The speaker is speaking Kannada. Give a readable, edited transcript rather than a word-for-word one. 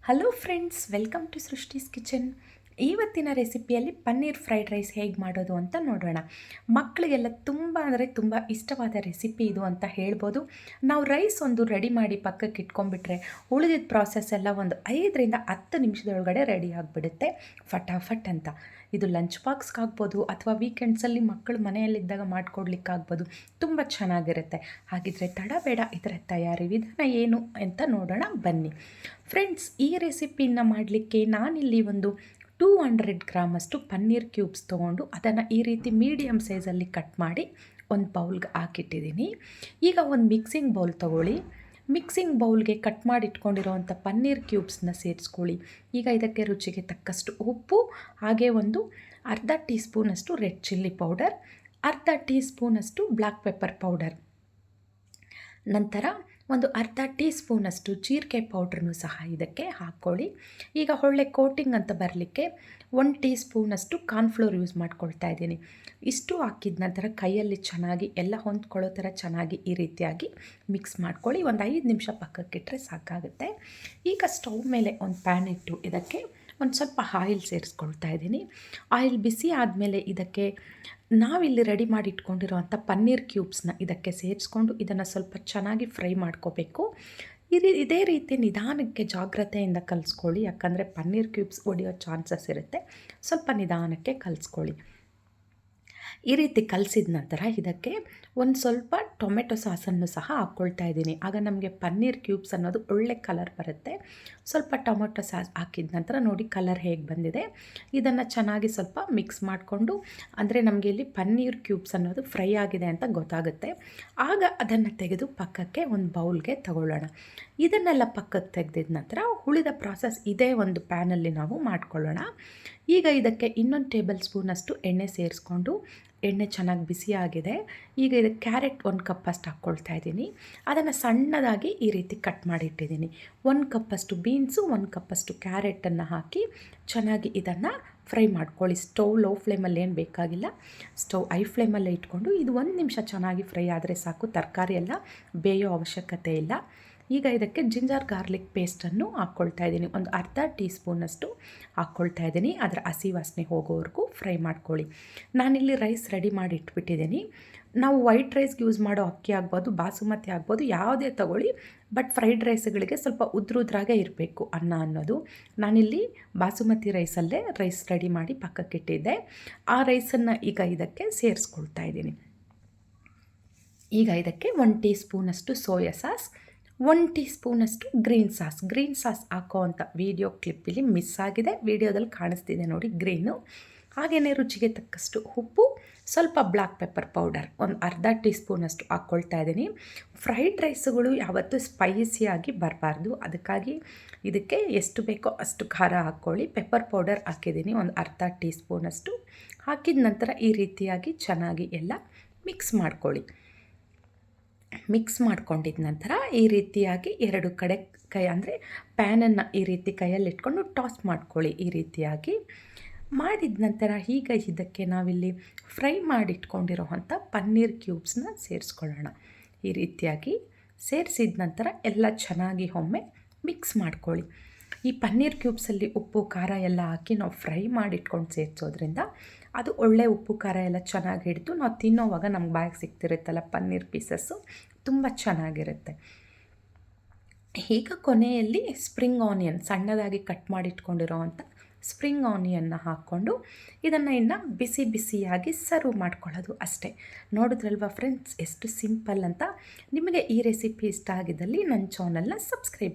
Hello friends, welcome to Srishti's kitchen. ಇವತ್ತಿನ ರೆಸಿಪಿಯಲ್ಲಿ ಪನ್ನೀರ್ ಫ್ರೈಡ್ ರೈಸ್ ಹೇಗೆ ಮಾಡೋದು ಅಂತ ನೋಡೋಣ. ಮಕ್ಕಳಿಗೆಲ್ಲ ತುಂಬ ಇಷ್ಟವಾದ ರೆಸಿಪಿ ಇದು ಅಂತ ಹೇಳ್ಬೋದು. ನಾವು ರೈಸ್ ಒಂದು ರೆಡಿ ಮಾಡಿ ಪಕ್ಕಕ್ಕೆ ಇಟ್ಕೊಂಡ್ಬಿಟ್ರೆ ಉಳಿದಿದ್ದ ಪ್ರಾಸೆಸ್ ಎಲ್ಲ ಒಂದು 5ರಿಂದ 10 ನಿಮಿಷದೊಳಗಡೆ ರೆಡಿ ಆಗಿಬಿಡುತ್ತೆ ಫಟಾಫಟ್ ಅಂತ. ಇದು ಲಂಚ್ ಬಾಕ್ಸ್ಗಾಗ್ಬೋದು ಅಥವಾ ವೀಕೆಂಡ್ಸಲ್ಲಿ ಮಕ್ಕಳು ಮನೆಯಲ್ಲಿದ್ದಾಗ ಮಾಡಿಕೊಡ್ಲಿಕ್ಕಾಗ್ಬೋದು. ತುಂಬ ಚೆನ್ನಾಗಿರುತ್ತೆ. ಹಾಗಿದ್ರೆ ತಡ ಬೇಡ, ಇದರ ತಯಾರಿ ವಿಧಾನ ಏನು ಅಂತ ನೋಡೋಣ ಬನ್ನಿ. ಫ್ರೆಂಡ್ಸ್, ಈ ರೆಸಿಪಿನ ಮಾಡಲಿಕ್ಕೆ ನಾನಿಲ್ಲಿ ಒಂದು 200 ಗ್ರಾಮಷ್ಟು ಪನ್ನೀರ್ ಕ್ಯೂಬ್ಸ್ ತೊಗೊಂಡು ಅದನ್ನು ಈ ರೀತಿ ಮೀಡಿಯಮ್ ಸೈಜಲ್ಲಿ ಕಟ್ ಮಾಡಿ ಒಂದು ಬೌಲ್ಗೆ ಹಾಕಿಟ್ಟಿದ್ದೀನಿ. ಈಗ ಒಂದು ಮಿಕ್ಸಿಂಗ್ ಬೌಲ್ ತೊಗೊಳ್ಳಿ. ಮಿಕ್ಸಿಂಗ್ ಬೌಲ್ಗೆ ಕಟ್ ಮಾಡಿ ಇಟ್ಕೊಂಡಿರೋವಂಥ ಪನ್ನೀರ್ ಕ್ಯೂಬ್ಸ್ನ ಸೇರಿಸ್ಕೊಳ್ಳಿ. ಈಗ ಇದಕ್ಕೆ ರುಚಿಗೆ ತಕ್ಕಷ್ಟು ಉಪ್ಪು, ಹಾಗೆ ಒಂದು ಅರ್ಧ ಟೀ ಸ್ಪೂನಷ್ಟು ರೆಡ್ ಚಿಲ್ಲಿ ಪೌಡರ್, ಅರ್ಧ ಟೀ ಸ್ಪೂನಷ್ಟು ಬ್ಲ್ಯಾಕ್ ಪೆಪ್ಪರ್ ಪೌಡರ್, ನಂತರ ಒಂದು ಅರ್ಧ ಟೀ ಸ್ಪೂನಷ್ಟು ಜೀರಿಗೆ ಪೌಡ್ರನ್ನು ಸಹ ಇದಕ್ಕೆ ಹಾಕ್ಕೊಳ್ಳಿ. ಈಗ ಒಳ್ಳೆ ಕೋಟಿಂಗ್ ಅಂತ ಬರಲಿಕ್ಕೆ 1 ಟೀ ಸ್ಪೂನಷ್ಟು ಕಾರ್ನ್ಫ್ಲೋರ್ ಯೂಸ್ ಮಾಡ್ಕೊಳ್ತಾ ಇದ್ದೀನಿ. ಇಷ್ಟು ಹಾಕಿದ ನಂತರ ಕೈಯಲ್ಲಿ ಚೆನ್ನಾಗಿ ಎಲ್ಲ ಹೊಂದ್ಕೊಳ್ಳೋ ಥರ ಚೆನ್ನಾಗಿ ಈ ರೀತಿಯಾಗಿ ಮಿಕ್ಸ್ ಮಾಡ್ಕೊಳ್ಳಿ. ಒಂದು 5 ನಿಮಿಷ ಪಕ್ಕಕ್ಕಿಟ್ಟರೆ ಸಾಕಾಗುತ್ತೆ. ಈಗ ಸ್ಟವ್ ಮೇಲೆ ಒಂದು ಪ್ಯಾನ್ ಇಟ್ಟು ಇದಕ್ಕೆ ಒಂದು ಸ್ವಲ್ಪ ಆಯಿಲ್ ಸೇರಿಸ್ಕೊಳ್ತಾ ಇದ್ದೀನಿ. ಆಯಿಲ್ ಬಿಸಿ ಆದಮೇಲೆ ಇದಕ್ಕೆ ನಾವಿಲ್ಲಿ ರೆಡಿ ಮಾಡಿ ಇಟ್ಕೊಂಡಿರೋವಂಥ ಪನ್ನೀರ್ ಕ್ಯೂಬ್ಸ್ನ ಇದಕ್ಕೆ ಸೇರಿಸ್ಕೊಂಡು ಇದನ್ನು ಸ್ವಲ್ಪ ಚೆನ್ನಾಗಿ ಫ್ರೈ ಮಾಡ್ಕೋಬೇಕು. ಇದೇ ರೀತಿ ನಿಧಾನಕ್ಕೆ ಜಾಗ್ರತೆಯಿಂದ ಕಲಿಸ್ಕೊಳ್ಳಿ, ಯಾಕಂದರೆ ಪನ್ನೀರ್ ಕ್ಯೂಬ್ಸ್ ಒಡೆಯೋ ಚಾನ್ಸಸ್ ಇರುತ್ತೆ. ಸ್ವಲ್ಪ ನಿಧಾನಕ್ಕೆ ಕಲಿಸ್ಕೊಳ್ಳಿ. ಈ ರೀತಿ ಕಲಸಿದ ನಂತರ ಇದಕ್ಕೆ ಒಂದು ಸ್ವಲ್ಪ ಟೊಮೆಟೊ ಸಾಸನ್ನು ಸಹ ಹಾಕ್ಕೊಳ್ತಾ ಇದ್ದೀನಿ. ಆಗ ನಮಗೆ ಪನ್ನೀರ್ ಕ್ಯೂಬ್ಸ್ ಅನ್ನೋದು ಒಳ್ಳೆ ಕಲರ್ ಬರುತ್ತೆ. ಸ್ವಲ್ಪ ಟೊಮೆಟೊ ಸಾಸ್ ಹಾಕಿದ ನಂತರ ನೋಡಿ ಕಲರ್ ಹೇಗೆ ಬಂದಿದೆ. ಇದನ್ನು ಚೆನ್ನಾಗಿ ಸ್ವಲ್ಪ ಮಿಕ್ಸ್ ಮಾಡಿಕೊಂಡು, ಅಂದರೆ ನಮಗೆ ಇಲ್ಲಿ ಪನ್ನೀರ್ ಕ್ಯೂಬ್ಸ್ ಅನ್ನೋದು ಫ್ರೈ ಆಗಿದೆ ಅಂತ ಗೊತ್ತಾಗುತ್ತೆ. ಆಗ ಅದನ್ನು ತೆಗೆದು ಪಕ್ಕಕ್ಕೆ ಒಂದು ಬೌಲ್ಗೆ ತಗೊಳ್ಳೋಣ. ಇದನ್ನೆಲ್ಲ ಪಕ್ಕಕ್ಕೆ ತೆಗೆದಿದ ನಂತರ ಉಳಿದ ಪ್ರಾಸೆಸ್ ಇದೇ ಒಂದು ಪ್ಯಾನಲ್ಲಿ ನಾವು ಮಾಡ್ಕೊಳ್ಳೋಣ. ಈಗ ಇದಕ್ಕೆ ಇನ್ನೊಂದು ಟೇಬಲ್ ಸ್ಪೂನಷ್ಟು ಎಣ್ಣೆ ಸೇರಿಸ್ಕೊಂಡು, ಎಣ್ಣೆ ಚೆನ್ನಾಗಿ ಬಿಸಿಯಾಗಿದೆ. ಈಗ ಇದಕ್ಕೆ ಕ್ಯಾರೆಟ್ 1 ಕಪ್ಪಷ್ಟು ಹಾಕ್ಕೊಳ್ತಾ ಇದ್ದೀನಿ. ಅದನ್ನು ಸಣ್ಣದಾಗಿ ಈ ರೀತಿ ಕಟ್ ಮಾಡಿಟ್ಟಿದ್ದೀನಿ. 1 ಕಪ್ಪಷ್ಟು ಬೀನ್ಸು, 1 ಕಪ್ಪಷ್ಟು ಕ್ಯಾರೆಟನ್ನು ಹಾಕಿ ಚೆನ್ನಾಗಿ ಇದನ್ನು ಫ್ರೈ ಮಾಡ್ಕೊಳ್ಳಿ. ಸ್ಟವ್ ಲೋ ಫ್ಲೇಮಲ್ಲಿ ಏನು ಬೇಕಾಗಿಲ್ಲ, ಸ್ಟವ್ ಹೈ ಫ್ಲೇಮಲ್ಲೇ ಇಟ್ಕೊಂಡು ಇದು 1 ನಿಮಿಷ ಚೆನ್ನಾಗಿ ಫ್ರೈ ಆದರೆ ಸಾಕು. ತರಕಾರಿ ಎಲ್ಲ ಬೇಯೋ ಅವಶ್ಯಕತೆ ಇಲ್ಲ. ಈಗ ಇದಕ್ಕೆ ಜಿಂಜರ್ ಗಾರ್ಲಿಕ್ ಪೇಸ್ಟನ್ನು ಹಾಕ್ಕೊಳ್ತಾ ಇದ್ದೀನಿ. ಒಂದು ಅರ್ಧ ಟೀ ಸ್ಪೂನಷ್ಟು ಹಾಕ್ಕೊಳ್ತಾ ಇದ್ದೀನಿ. ಅದರ ಹಸಿ ವಾಸನೆ ಹೋಗೋವರೆಗೂ ಫ್ರೈ ಮಾಡ್ಕೊಳ್ಳಿ. ನಾನಿಲ್ಲಿ ರೈಸ್ ರೆಡಿ ಮಾಡಿ ಇಟ್ಬಿಟ್ಟಿದ್ದೀನಿ. ನಾವು ವೈಟ್ ರೈಸ್ಗೆ ಯೂಸ್ ಮಾಡೋ ಅಕ್ಕಿ ಆಗ್ಬೋದು, ಬಾಸುಮತಿ ಆಗ್ಬೋದು, ಯಾವುದೇ ತಗೊಳ್ಳಿ, ಬಟ್ ಫ್ರೈಡ್ ರೈಸ್ಗಳಿಗೆ ಸ್ವಲ್ಪ ಉದ್ರಾಗೆ ಇರಬೇಕು ಅನ್ನ ಅನ್ನೋದು. ನಾನಿಲ್ಲಿ ಬಾಸುಮತಿ ರೈಸಲ್ಲೇ ರೈಸ್ ರೆಡಿ ಮಾಡಿ ಪಕ್ಕಕ್ಕಿಟ್ಟಿದ್ದೆ. ಆ ರೈಸನ್ನು ಈಗ ಇದಕ್ಕೆ ಸೇರಿಸ್ಕೊಳ್ತಾ ಇದ್ದೀನಿ. ಈಗ ಇದಕ್ಕೆ 1 ಟೀ ಸ್ಪೂನಷ್ಟು ಸೋಯಾ ಸಾಸ್, 1 ಟೀ ಸ್ಪೂನಷ್ಟು ಗ್ರೀನ್ ಸಾಸ್ ಹಾಕೋ ಅಂಥ ವೀಡಿಯೋ ಕ್ಲಿಪ್ಪಲ್ಲಿ ಮಿಸ್ ಆಗಿದೆ. ವೀಡಿಯೋದಲ್ಲಿ ಕಾಣಿಸ್ತಿದೆ ನೋಡಿ ಗ್ರೀನು. ಹಾಗೆಯೇ ರುಚಿಗೆ ತಕ್ಕಷ್ಟು ಉಪ್ಪು, ಸ್ವಲ್ಪ ಬ್ಲ್ಯಾಕ್ ಪೆಪ್ಪರ್ ಪೌಡರ್ ಒಂದು ಅರ್ಧ ಟೀ ಸ್ಪೂನಷ್ಟು ಹಾಕ್ಕೊಳ್ತಾ ಇದ್ದೀನಿ. ಫ್ರೈಡ್ ರೈಸ್ಗಳು ಯಾವತ್ತೂ ಸ್ಪೈಸಿಯಾಗಿ ಬರಬಾರ್ದು, ಅದಕ್ಕಾಗಿ ಇದಕ್ಕೆ ಎಷ್ಟು ಬೇಕೋ ಅಷ್ಟು ಖಾರ ಹಾಕ್ಕೊಳ್ಳಿ. ಪೆಪ್ಪರ್ ಪೌಡರ್ ಹಾಕಿದ್ದೀನಿ ಒಂದು ಅರ್ಧ ಟೀ ಸ್ಪೂನಷ್ಟು. ಹಾಕಿದ ನಂತರ ಈ ರೀತಿಯಾಗಿ ಚೆನ್ನಾಗಿ ಎಲ್ಲ ಮಿಕ್ಸ್ ಮಾಡ್ಕೊಳ್ಳಿ. ಮಿಕ್ಸ್ ಮಾಡ್ಕೊಂಡಿದ ನಂತರ ಈ ರೀತಿಯಾಗಿ 2 ಕಡೆ ಅಂದರೆ ಪ್ಯಾನನ್ನು ಈ ರೀತಿ ಕೈಯಲ್ಲಿ ಇಟ್ಕೊಂಡು ಟಾಸ್ ಮಾಡ್ಕೊಳ್ಳಿ. ಈ ರೀತಿಯಾಗಿ ಮಾಡಿದ ನಂತರ ಈಗ ಇದಕ್ಕೆ ನಾವಿಲ್ಲಿ ಫ್ರೈ ಮಾಡಿಟ್ಕೊಂಡಿರೋವಂಥ ಪನ್ನೀರ್ ಕ್ಯೂಬ್ಸ್ನ ಸೇರಿಸ್ಕೊಳ್ಳೋಣ. ಈ ರೀತಿಯಾಗಿ ಸೇರಿಸಿದ ನಂತರ ಎಲ್ಲ ಚೆನ್ನಾಗಿ ಒಮ್ಮೆ ಮಿಕ್ಸ್ ಮಾಡ್ಕೊಳ್ಳಿ. ಈ ಪನ್ನೀರ್ ಕ್ಯೂಬ್ಸಲ್ಲಿ ಉಪ್ಪು ಖಾರ ಎಲ್ಲ ಹಾಕಿ ನಾವು ಫ್ರೈ ಮಾಡಿಟ್ಕೊಂಡು ಸೇರಿಸೋದ್ರಿಂದ ಅದು ಒಳ್ಳೆ ಉಪ್ಪು ಖಾರ ಎಲ್ಲ ಚೆನ್ನಾಗಿ ಹಿಡಿದು ನಾವು ತಿನ್ನೋವಾಗ ನಮ್ಗೆ ಬಾಯಿಗೆ ಸಿಗ್ತಿರುತ್ತಲ್ಲ ಪನ್ನೀರ್ ಪೀಸಸ್ಸು, ತುಂಬ ಚೆನ್ನಾಗಿರುತ್ತೆ. ಈಗ ಕೊನೆಯಲ್ಲಿ ಸ್ಪ್ರಿಂಗ್ ಆನಿಯನ್ ಸಣ್ಣದಾಗಿ ಕಟ್ ಮಾಡಿಟ್ಕೊಂಡಿರೋವಂಥ ಸ್ಪ್ರಿಂಗ್ ಆನಿಯನ್ನ ಹಾಕ್ಕೊಂಡು ಇದನ್ನು ಇನ್ನು ಬಿಸಿಯಾಗಿ ಸರ್ವ್ ಮಾಡ್ಕೊಳ್ಳೋದು ಅಷ್ಟೇ. ನೋಡಿದ್ರಲ್ವ ಫ್ರೆಂಡ್ಸ್, ಎಷ್ಟು ಸಿಂಪಲ್ ಅಂತ. ನಿಮಗೆ ಈ ರೆಸಿಪಿ ಇಷ್ಟ ಆಗಿದ್ದಲ್ಲಿ ನನ್ನ ಚಾನಲ್ನ ಸಬ್ಸ್ಕ್ರೈಬ್ ಮಾಡಿ.